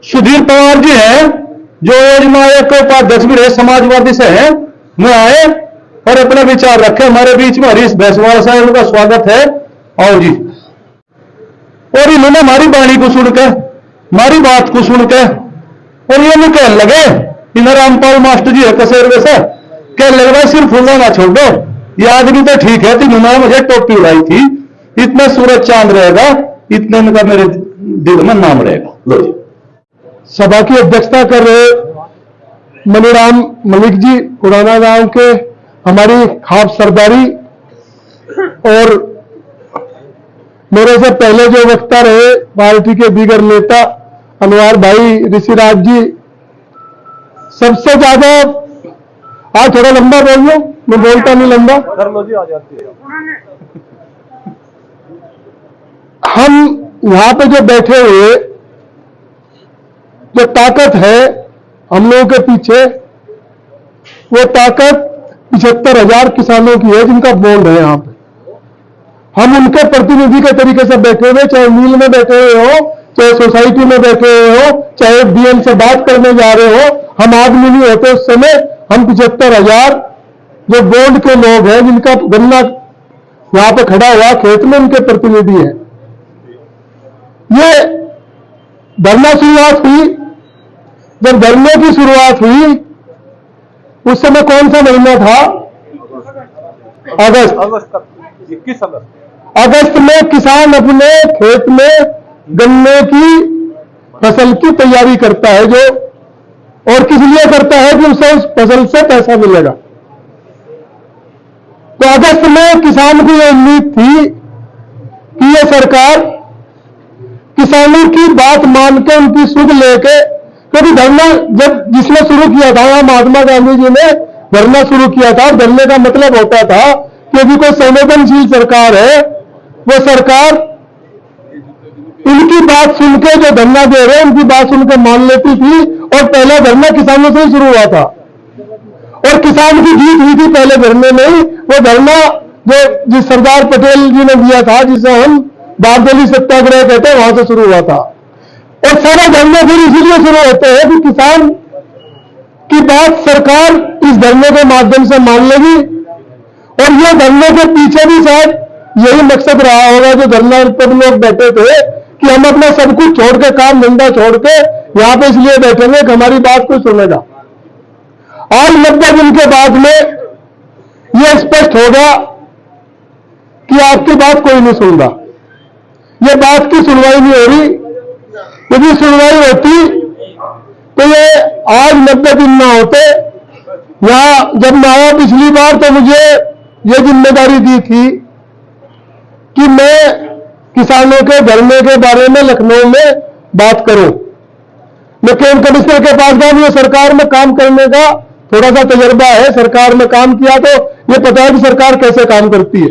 सुधीर पवार जी हैं, जो योजना एक उपाध्यक्ष भी रहे समाजवादी से हैं, मैं आए और अपना विचार रखे। हमारे बीच में हरीश भैंसवाल साहब, उनका स्वागत है। आओ जी। और इन्होंने हमारी वाणी को सुनकर, हमारी बात को सुनकर, और ये नहीं कहने लगे, इन्हें रामपाल मास्टर जी है कसेरवे से, कहने लगे भाई सिर्फ फूलना ना छोड़ दो, ये आदमी तो ठीक है, तो इन्होंने मुझे टोपी उड़ाई थी, इतना सूरज चांद रहेगा, इतने का मेरे दिल में नाम रहेगा। लो जी। सभा की अध्यक्षता कर रहे मनीराम मलिक जी पुराना गांव के, हमारी खास सरदारी, और मेरे से पहले जो वक्ता रहे पार्टी के दीगर नेता अनवर भाई, ऋषिराज जी, सबसे ज्यादा आज थोड़ा लंबा बोल लो, मैं बोलता नहीं लंबा कर लो जी, आ जाती है। हम यहां पे जो बैठे हुए, जो ताकत है हम लोगों के पीछे, वो ताकत 75,000 किसानों की है जिनका बोर्ड है यहाँ पे। हम उनके प्रतिनिधि के तरीके से बैठे हुए, चाहे मिल में बैठे हुए हो, चाहे सोसाइटी में बैठे हुए हो, चाहे बीएम से बात करने जा रहे हो, हम आदमी नहीं होते उस समय। हम 75,000 जो बोर्ड के लोग हैं, जिनका गन्ना यहां पे खड़ा हुआ खेत में, उनके प्रतिनिधि हैं। ये धरना शुरुआत हुई, जब धरने की शुरुआत हुई उस समय कौन सा महीना था? अगस्त 21 अगस्त में किसान अपने खेत में गन्ने की फसल की तैयारी करता है, जो और किस लिए करता है कि उसे उस फसल से पैसा मिलेगा। तो अगस्त में किसान को यह उम्मीद थी कि यह सरकार किसानों की बात मान के, उनकी सुध लेके, क्योंकि धरना जब जिसने शुरू किया था, महात्मा गांधी जी ने धरना शुरू किया था, धरने का मतलब होता था कि यदि कोई संवेदनशील सरकार है, वो सरकार इनकी बात सुन के, जो धरना दे रहे हैं उनकी बात सुनकर मान लेती थी। और पहला धरना किसानों से ही शुरू हुआ था और किसान की जीत हुई थी पहले धरने में ही। वो धरना जो जिस सरदार पटेल जी ने दिया था, जिसे हम बारडोली सत्याग्रह कहते हैं, वहां से शुरू हुआ था। और सारे धरने फिर इसीलिए शुरू होते हैं कि किसान की बात सरकार इस धरने के माध्यम से मान लेगी। और ये धरने के पीछे भी शायद यही मकसद रहा होगा, जो धरना पर लोग बैठे थे, कि हम अपना सब कुछ छोड़ के, काम धंधा छोड़ के यहां पे इसलिए बैठेंगे कि हमारी बात कोई सुनेगा। आज 90 दिन के बाद में यह स्पष्ट होगा कि आपकी बात कोई नहीं सुनता। ये बात की सुनवाई नहीं हो रही। यदि सुनवाई होती तो ये आज 90 दिन ना होते। यहां जब मैं आया पिछली बार, तो मुझे ये जिम्मेदारी दी थी कि मैं किसानों के धरने के बारे में लखनऊ में बात करूं। मैं कैंप कमिश्नर के पास गया, मुझे सरकार में काम करने का थोड़ा सा तजर्बा है, सरकार में काम किया तो ये पता है कि सरकार कैसे काम करती है।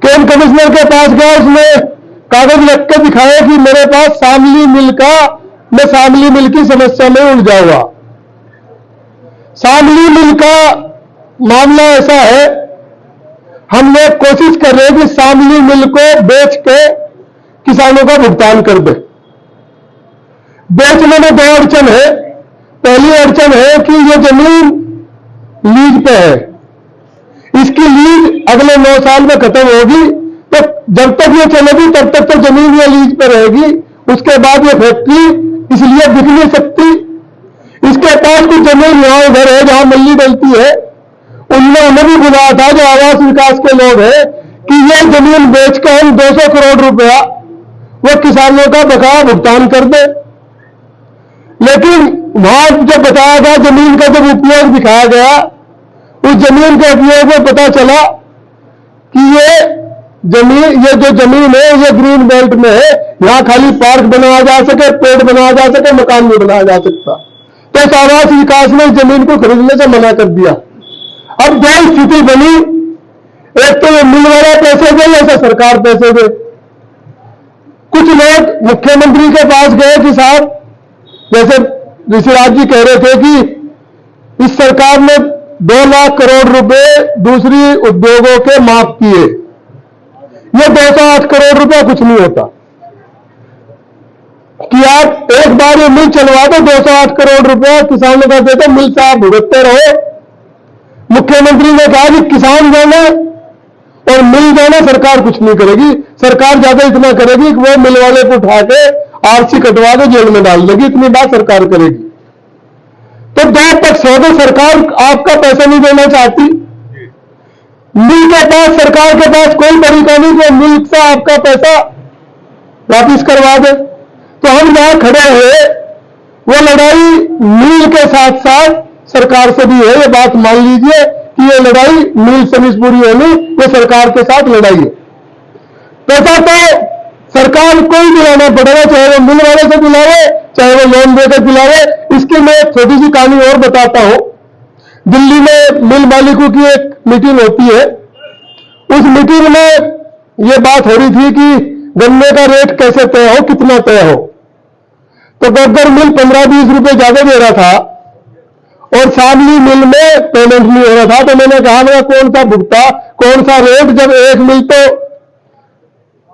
कैंप कमिश्नर के पास गया, उसने कागज रख के दिखाया कि मेरे पास शामली मिल का, मैं शामली मिल की समस्या में उलझा हुआ। शामली मिल का मामला ऐसा है, हम लोग कोशिश कर रहे हैं कि शामली मिल को बेच के किसानों का भुगतान कर दे। बेचने में 2 अड़चन है। पहली अड़चन है कि ये जमीन लीज पे है, इसकी लीज अगले 9 साल में खत्म होगी, तो जब तक ये चलेगी तब तक तो जमीन ये लीज पे रहेगी। उसके बाद ये फैक्ट्री इसलिए बिक नहीं सकती। इसके पास कुछ जमीन यहां उधर है जहां मल्ली डलती है, उनने उन्हें भी बुलाया था, जो आवास विकास के लोग हैं, कि ये जमीन बेचकर हम 200 करोड़ रुपया वो किसानों का बकाया भुगतान कर दे। लेकिन वहां जब बताया गया, जमीन का जब उपयोग दिखाया गया, उस जमीन के उपयोग में पता चला कि ये जो जमीन है, ये ग्रीन बेल्ट में है, यहां खाली पार्क बनाया जा सके, पेड़ बनाया जा सके, मकान नहीं बनाया जा सकता। तो आवास विकास ने जमीन को खरीदने से मना कर दिया। अब जो स्थिति बनी, एक तो ये मिल वाला पैसे दे, ऐसा सरकार पैसे दे। कुछ लोग मुख्यमंत्री के पास गए कि साहब, जैसे ऋषिराज जी कह रहे थे कि इस सरकार ने 2 लाख करोड़ रुपए दूसरी उद्योगों के माफ किए, ये 208 करोड़ रुपया कुछ नहीं होता। कि आप एक बार ये मिल चलवा दो, 208 करोड़ रुपया किसानों का दे दो, मिल से आप भुगतते रहो। मुख्यमंत्री ने कहा कि किसान जाने और मिल जाने सरकार कुछ नहीं करेगी, सरकार ज्यादा इतना करेगी कि वो मिल वाले को उठा के आरसी कटवा के जेल में डाल देगी, इतनी बात सरकार करेगी। तो दो पक्ष हो, तो सरकार आपका पैसा नहीं देना चाहती, मिल के पास, सरकार के पास कोई तरीका नहीं कि मिल से आपका पैसा वापिस करवा दे। तो हम जहां खड़े हैं वो लड़ाई मिल के साथ साथ सरकार से भी है, ये बात मान लीजिए कि ये लड़ाई मिल से नहीं पूरी होनी, ये सरकार के साथ लड़ाई है। पैसा तो सरकार को ही दिलाना पड़ेगा, चाहे वो मिल वाले से दिलावे, चाहे वो लोन देकर दिलावे। इसकी मैं एक छोटी सी कहानी और बताता हूं। दिल्ली में मिल मालिकों की एक मीटिंग होती है, उस मीटिंग में ये बात हो रही थी कि गन्ने का रेट कैसे तय हो, कितना तय हो। तो गग्गर मिल 15-20 रुपए ज्यादा दे रहा था और शामली मिल में पेमेंट नहीं हो रहा था। तो मैंने कहा मेरा कौन सा भुगता, कौन सा रेट, जब एक मिल तो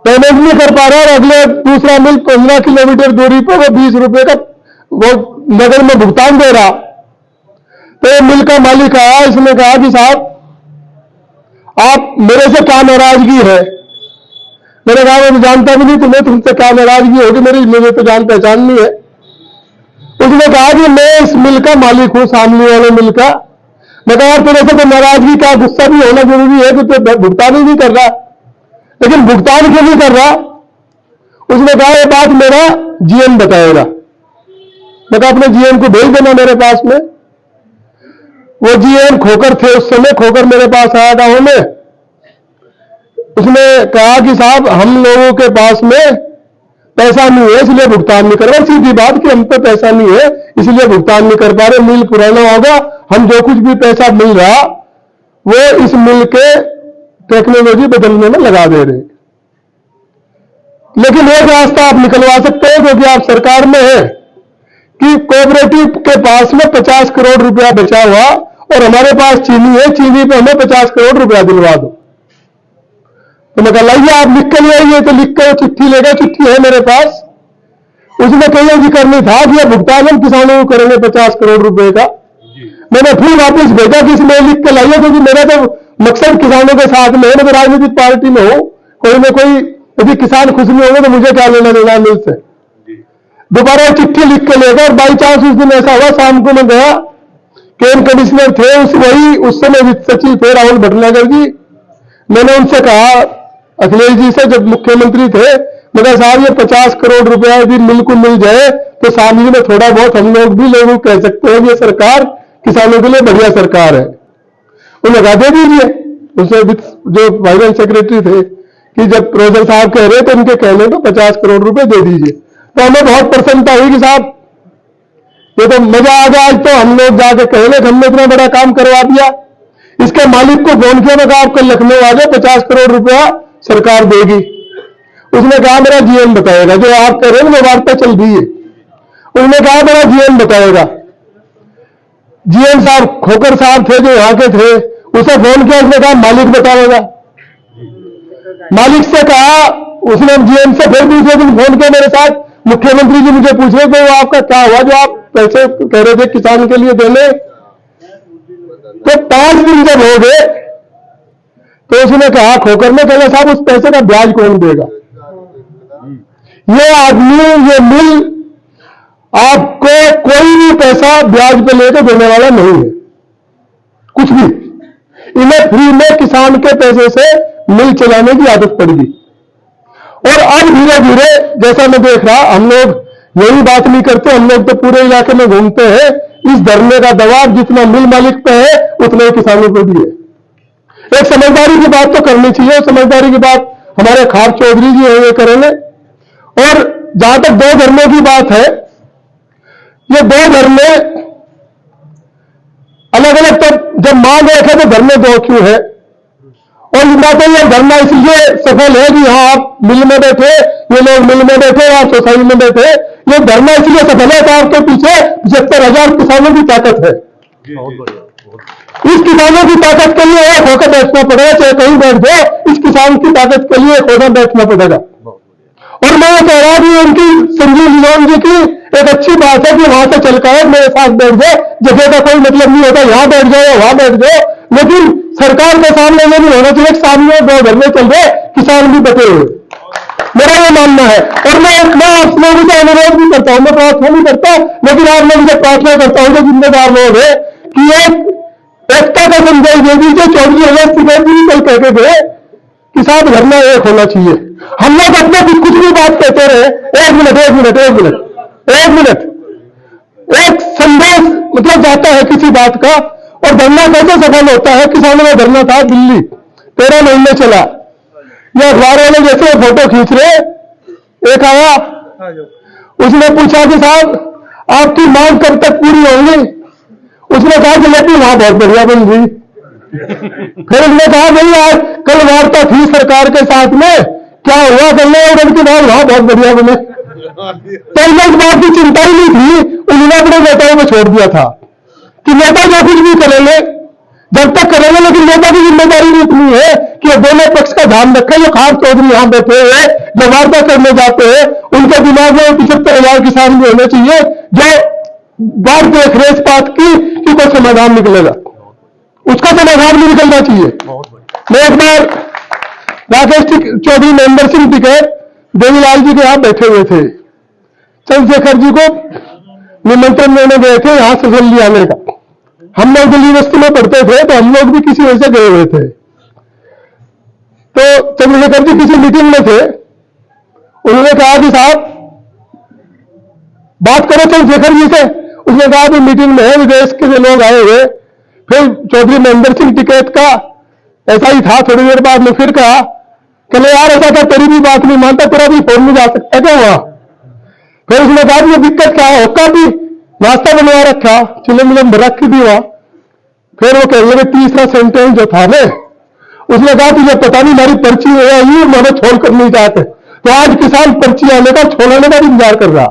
पेमेंट नहीं कर पा रहा और अगले दूसरा मिल 15 किलोमीटर दूरी पर वो 20 रुपए का वो नगद में भुगतान दे रहा। तो मिल का मालिक आया, इसने कहा कि साहब आप मेरे से क्या नाराजगी है। मैंने कहा मैं जानता भी नहीं तुम्हें, तुमसे क्या नाराजगी होगी, मुझे तो जान पहचान नहीं है। उसने कहा कि मैं इस मिल का मालिक हूं, सामने वाले मिल का। मैं कहा यार तेरे से तो नाराजगी क्या, गुस्सा भी होना जरूरी है कि तो भुगतान ही नहीं कर रहा, लेकिन भुगतान क्यों नहीं कर रहा। उसने कहा ये बात मेरा जीएम बताएगा। मैं कहा अपने जीएम को भेज देना मेरे पास में। वो जीएम खोकर थे उस समय, खोकर मेरे पास आया गांव में। उसने कहा कि साहब हम लोगों के पास में पैसा नहीं है इसलिए भुगतान नहीं कर रहे। सीधी बात कि हम पे पैसा नहीं है इसलिए भुगतान नहीं कर पा रहे, मिल पुराना होगा, हम जो कुछ भी पैसा मिल रहा वो इस मिल के टेक्नोलॉजी बदलने में लगा दे रहे। लेकिन एक रास्ता आप निकलवा सकते हैं क्योंकि आप सरकार में है कि कोऑपरेटिव के पास में 50 करोड़ रुपया बचा हुआ और हमारे पास चीनी है, चीनी पे हमें 50 करोड़ रुपया दिलवा दो। तो मैं कहा लाइए आप लिख कर ले आइए। तो लिख कर चिट्ठी लेगा, चिट्ठी है मेरे पास। उसमें कहीं जिक्र नहीं था कि यह भुगतान हम किसानों को करेंगे 50 करोड़ रुपए का। मैंने फिर वापस भेजा कि इसमें लिख कर लाइए, क्योंकि मेरा तो मकसद किसानों के साथ में है। मैं तो राजनीतिक पार्टी में हूं, कोई ना कोई यदि किसान खुश नहीं होंगे तो मुझे क्या लेना देना मिल से। दोबारा चिट्ठी लिख के लेगा और बाई चांस उस दिन ऐसा हुआ, शाम को मैं गया, केन कमिश्नर थे उस समय वित्त सचिव थे राहुल भटनागर जी। मैंने उनसे कहा अखिलेश जी से, जब मुख्यमंत्री थे, मगर साहब ये 50 करोड़ रुपया यदि मिल को मिल जाए तो शामली में थोड़ा बहुत हम लोग भी लोगों को कह सकते हैं ये सरकार किसानों के लिए बढ़िया सरकार है। उन्हें कहा दे दीजिए। उनसे जो फाइनेंस सेक्रेटरी थे कि जब रोजर साहब कह रहे तो उनके कहने को 50 करोड़ रुपए दे दीजिए। तो हमें बहुत प्रसन्नता हुई कि साहब ये तो मजा आ गया, आज तो हम लोग जाके कहेंगे हमने इतना बड़ा काम करवा दिया। इसके मालिक को फोन किया, मैं कहा आप कल लखनऊ आ जाए, 50 करोड़ रुपया सरकार देगी। उसने कहा मेरा जीएम बताएगा, जो आप कह रहे हैं वो वार्ता चल रही है। उसने कहा मेरा जीएम बताएगा। जीएम साहब खोकर साहब थे जो यहाँ के थे, उसे फोन किया, उसने कहा मालिक बताएगा। मालिक से कहा, उसने जीएम से फिर दूसरे दिन फोन किया मेरे साथ, मुख्यमंत्री जी मुझे पूछ रहे थे वो आपका क्या हुआ जो आप पैसे कह रहे थे किसान के लिए देने। तो 5 दिन जब हो गए तो उसने कहा खोकर में, कहना साहब उस पैसे का ब्याज कौन देगा। ये आदमी, ये मिल आपको कोई भी पैसा ब्याज पे लेकर देने वाला नहीं है, कुछ भी। इन्हें फ्री में किसान के पैसे से मिल चलाने की आदत पड़ गई। और अब धीरे धीरे जैसा मैं देख रहा, हम लोग यही बात नहीं करते, हम लोग तो पूरे इलाके में घूमते हैं। इस धरने का दबाव जितना मिल मालिक पे है उतना ही किसानों पे भी है। एक समझदारी की बात तो करनी चाहिए, समझदारी की बात हमारे खार चौधरी जी है ये करेंगे। और जहां तक 2 धरने की बात है, ये 2 धरने अलग अलग, तो जब मांग रखे तो धरने 2 क्यों है। और इस बात ये धरना इसलिए सफल है कि यहाँ आप मिल में बैठे, ये लोग मिल में बैठे, आप सोसाइटी में बैठे। ये धरना इसलिए सफल है कि आपके पीछे 75,000 किसानों की ताकत है। इस किसानों की ताकत के लिए एक होकर बैठना पड़ेगा, चाहे कहीं बैठ जाओ, इस किसान की ताकत के लिए एक होकर बैठना पड़ेगा। और मैं ये कह रहा हूं उनकी संजीव लियोन जी की एक अच्छी बात है कि वहां से चल कर मेरे साथ बैठ जाए, जगह का कोई मतलब नहीं होता, यहां बैठ जाओ वहां बैठ जाओ, लेकिन सरकार के सामने ये नहीं होना चाहिए सामने दो घर में चल रहे किसान भी बचे हुए। मेरा ये मानना है। और मैं आप लोगों से अनुरोध भी करता हूं, मैं प्रार्थना नहीं करता, लेकिन आप लोगों से प्रार्थना करता हूं जो जिम्मेदार लोग है कि एक एकता का संदेश दे दीजिए। 24 अगस्त भी कल कहते थे कि साथ धरना एक होना चाहिए। हम लोग अपने कुछ भी बात कहते रहे, एक संदेश मतलब जाता है किसी बात का। और धरना कैसे सफल होता है? किसानों का धरना था दिल्ली, 13 महीने चला। ये अखबार वाले जैसे फोटो खींच रहे, एक आया उसने पूछा कि साहब आपकी मांग कब तक पूरी होंगी? उसने कहा कि लेकिन वहां बहुत बढ़िया बन गई। फिर उसने कहा भाई आज कल वार्ता थी सरकार के साथ में, क्या हुआ? करने और उनकी बात वहां बहुत बढ़िया बने। तो इस बात की चिंता ही नहीं थी, उन्होंने अपने नेताओं को छोड़ दिया था कि नेता जो कुछ भी करेंगे जब तक करेंगे, लेकिन नेता की जिम्मेदारी भी इतनी है कि दोनों पक्ष का ध्यान रखें। जो खास चौधरी यहां बैठे हुए जो वार्ता करने जाते हैं उनके दिमाग में 75,000 किसान भी होने चाहिए जो बात देख रहे इस बात की कि कोई समाधान निकलेगा, उसका समाधान भी निकलना चाहिए। मैं एक बार राकेश चौधरी महेंद्र सिंह टिकैत देवीलाल जी के यहां बैठे हुए थे, चंद्रशेखर जी को निमंत्रण देने गए थे यहां से दिल्ली आने का। हम लोग दिल्ली यूनिवर्सिटी में पढ़ते थे तो हम लोग भी किसी वजह से गए हुए थे। तो चंद्रशेखर जी किसी मीटिंग में थे, उन्होंने कहा कि साहब बात करो चंद्रशेखर जी से। उसने कहा कि मीटिंग में है, विदेश के लोग आए हुए। फिर चौधरी महेंद्र सिंह टिकैत का ऐसा ही था, थोड़ी देर बाद में फिर कहा चलो यार ऐसा था, तेरी भी बात नहीं मानता, तेरा भी फोन नहीं जा सकता क्या हुआ? फिर उसने कहा कि दिक्कत क्या है? होका भी नाश्ता बनवा रखा, चिलम विलम रख दी वहां। फिर वो कहने लगे तीसरा सेंटेंस जो था ना, उसने कहा तुझे पता नहीं हमारी पर्ची आई मैंने छोड़ कर नहीं जाते। तो आज किसान पर्ची आने का छोड़ने का इंतजार कर रहा।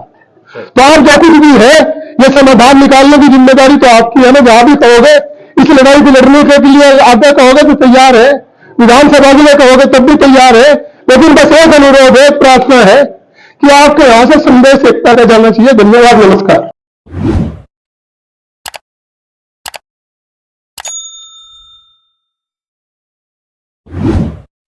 तो आप जो कुछ भी है ये समाधान निकालने की जिम्मेदारी तो आपकी है ना। जहां भी कहोगे इस लड़ाई को लड़ने के लिए आगे कहोगे तो तैयार है, विधानसभा के लिए कहोगे तब भी तैयार है। लेकिन बस एक अनुरोध है, प्रार्थना है कि आपके यहां से संदेश एकता का जाना चाहिए। धन्यवाद, नमस्कार।